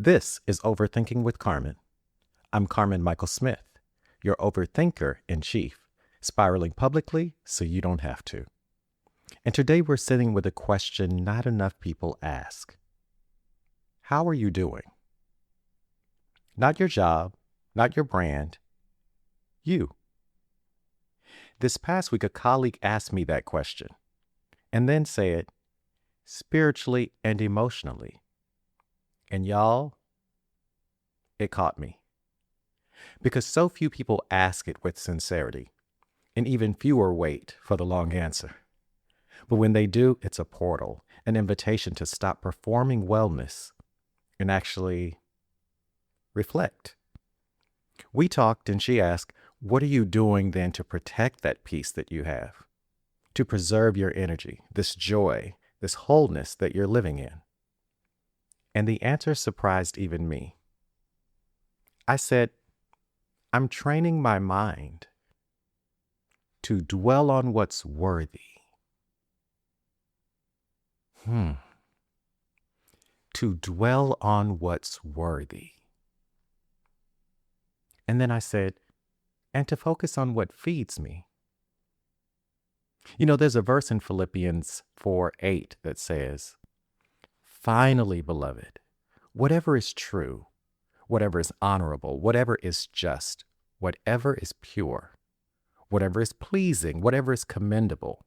This is Overthinking with Karmen. I'm Karmen Michael Smith, your Overthinker-in-Chief, spiraling publicly so you don't have to. And today we're sitting with a question not enough people ask. How are you doing? Not your job, not your brand, you. This past week, a colleague asked me that question and then said, spiritually and emotionally. And y'all, it caught me. Because so few people ask it with sincerity, and even fewer wait for the long answer. But when they do, it's a portal, an invitation to stop performing wellness and actually reflect. We talked and she asked, what are you doing then to protect that peace that you have? To preserve your energy, this joy, this wholeness that you're living in? And the answer surprised even me. I said, I'm training my mind to dwell on what's worthy. To dwell on what's worthy. And then I said, and to focus on what feeds me. You know, there's a verse in Philippians 4:8 that says, finally, beloved, whatever is true, whatever is honorable, whatever is just, whatever is pure, whatever is pleasing, whatever is commendable,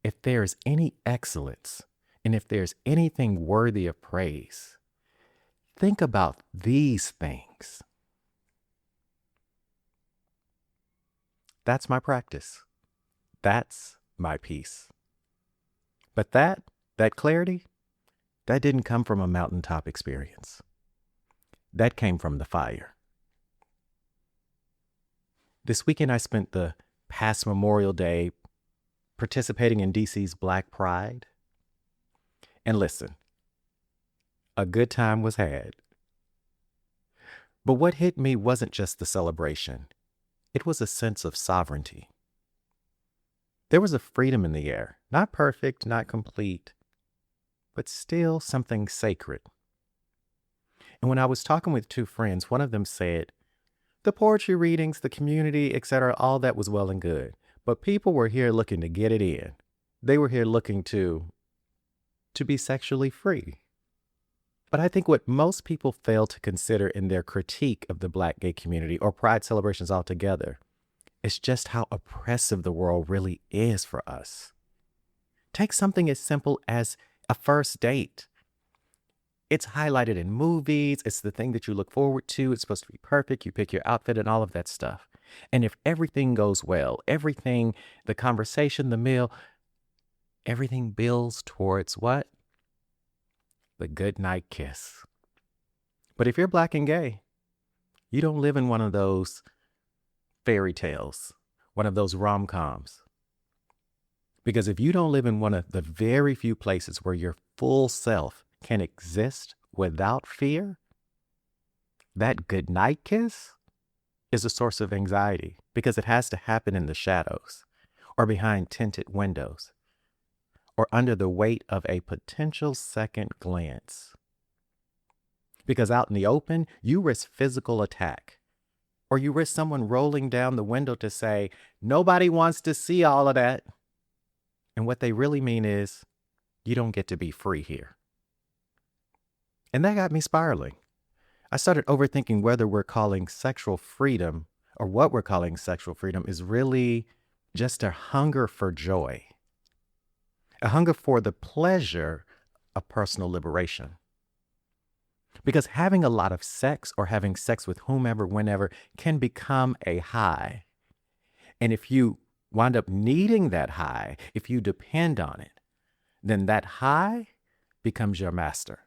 if there is any excellence, and if there's anything worthy of praise, think about these things. That's my practice. That's my peace. But that clarity, that didn't come from a mountaintop experience. That came from the fire. This weekend, I spent the past Memorial Day participating in DC's Black Pride. And listen, a good time was had. But what hit me wasn't just the celebration. It was a sense of sovereignty. There was a freedom in the air, not perfect, not complete, but still something sacred. And when I was talking with two friends, one of them said, the poetry readings, the community, etc., all that was well and good. But people were here looking to get it in. They were here looking to be sexually free. But I think what most people fail to consider in their critique of the Black gay community or pride celebrations altogether is just how oppressive the world really is for us. Take something as simple as a first date. It's highlighted in movies. It's the thing that you look forward to. It's supposed to be perfect. You pick your outfit and all of that stuff. And if everything goes well, everything, the conversation, the meal, everything builds towards what? The good night kiss. But if you're Black and gay, you don't live in one of those fairy tales, one of those rom-coms. Because if you don't live in one of the very few places where your full self can exist without fear, that good night kiss is a source of anxiety because it has to happen in the shadows or behind tinted windows or under the weight of a potential second glance. Because out in the open, you risk physical attack, or you risk someone rolling down the window to say, nobody wants to see all of that. And what they really mean is, you don't get to be free here. And that got me spiraling. I started overthinking whether we're calling sexual freedom or what we're calling sexual freedom is really just a hunger for joy, a hunger for the pleasure of personal liberation. Because having a lot of sex or having sex with whomever, whenever can become a high. And if you wind up needing that high, if you depend on it, then that high becomes your master.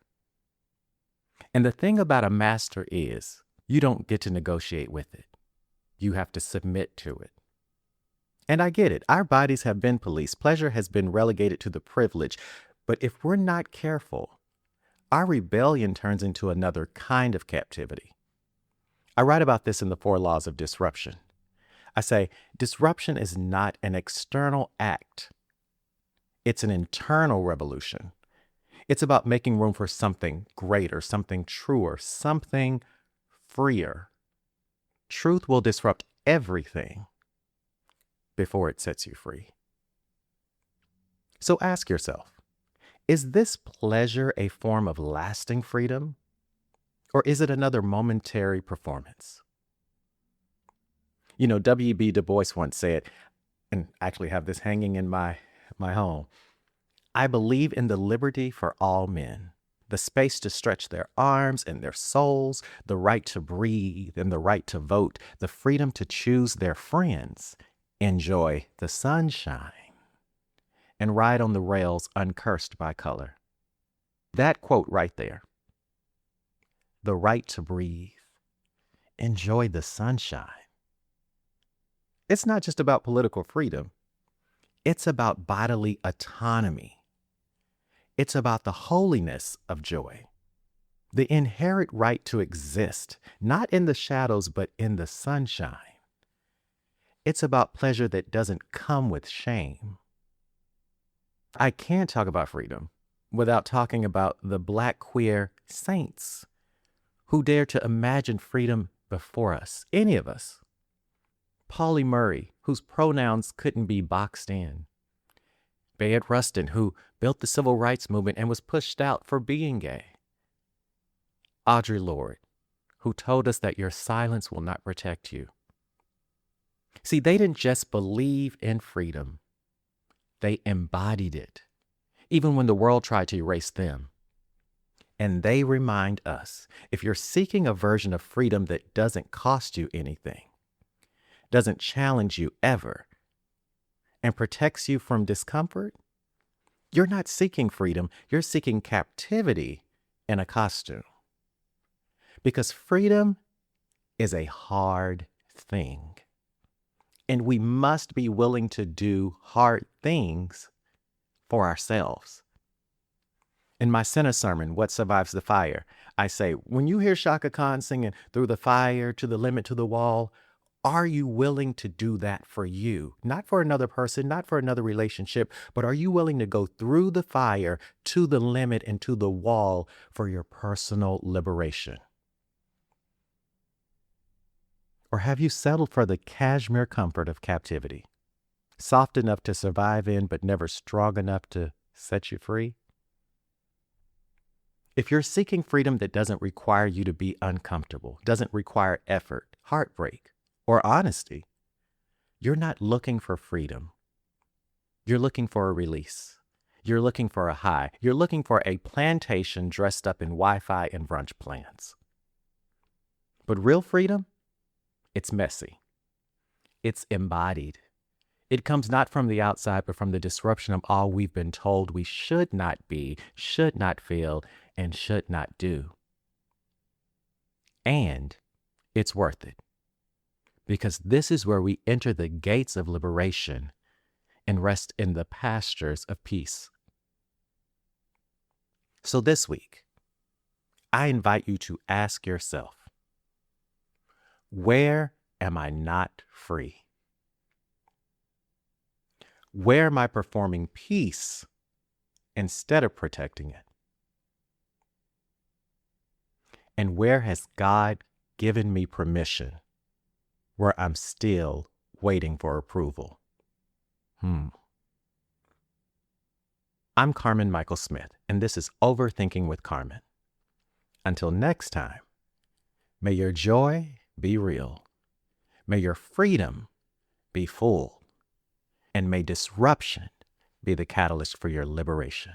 And the thing about a master is you don't get to negotiate with it. You have to submit to it. And I get it. Our bodies have been policed. Pleasure has been relegated to the privilege. But if we're not careful, our rebellion turns into another kind of captivity. I write about this in the 4 Laws of Disruption. I say, disruption is not an external act. It's an internal revolution. It's about making room for something greater, something truer, something freer. Truth will disrupt everything before it sets you free. So ask yourself, is this pleasure a form of lasting freedom? Or is it another momentary performance? You know, W.B. Du Bois once said, and I actually have this hanging in my home, I believe in the liberty for all men, the space to stretch their arms and their souls, the right to breathe and the right to vote, the freedom to choose their friends, enjoy the sunshine, and ride on the rails uncursed by color. That quote right there, the right to breathe, enjoy the sunshine. It's not just about political freedom. It's about bodily autonomy. It's about the holiness of joy, the inherent right to exist, not in the shadows, but in the sunshine. It's about pleasure that doesn't come with shame. I can't talk about freedom without talking about the Black queer saints who dare to imagine freedom before us, any of us. Pauli Murray, whose pronouns couldn't be boxed in. Bayard Rustin, who built the civil rights movement and was pushed out for being gay. Audre Lorde, who told us that your silence will not protect you. See, they didn't just believe in freedom. They embodied it, even when the world tried to erase them. And they remind us, if you're seeking a version of freedom that doesn't cost you anything, doesn't challenge you ever, and protects you from discomfort, you're not seeking freedom, you're seeking captivity in a costume. Because freedom is a hard thing. And we must be willing to do hard things for ourselves. In my Senate sermon, What Survives the Fire, I say, when you hear Shaka Khan singing through the fire, to the limit, to the wall, are you willing to do that for you? Not for another person, not for another relationship, but are you willing to go through the fire, to the limit, and to the wall for your personal liberation? Or have you settled for the cashmere comfort of captivity, soft enough to survive in, but never strong enough to set you free? If you're seeking freedom that doesn't require you to be uncomfortable, doesn't require effort, heartbreak, or honesty, you're not looking for freedom. You're looking for a release. You're looking for a high. You're looking for a plantation dressed up in Wi-Fi and brunch plans. But real freedom, it's messy. It's embodied. It comes not from the outside, but from the disruption of all we've been told we should not be, should not feel, and should not do. And it's worth it. Because this is where we enter the gates of liberation and rest in the pastures of peace. So this week, I invite you to ask yourself, where am I not free? Where am I performing peace instead of protecting it? And where has God given me permission where I'm still waiting for approval? I'm Karmen Michael Smith, and this is Overthinking with Karmen. Until next time, may your joy be real. May your freedom be full. And may disruption be the catalyst for your liberation.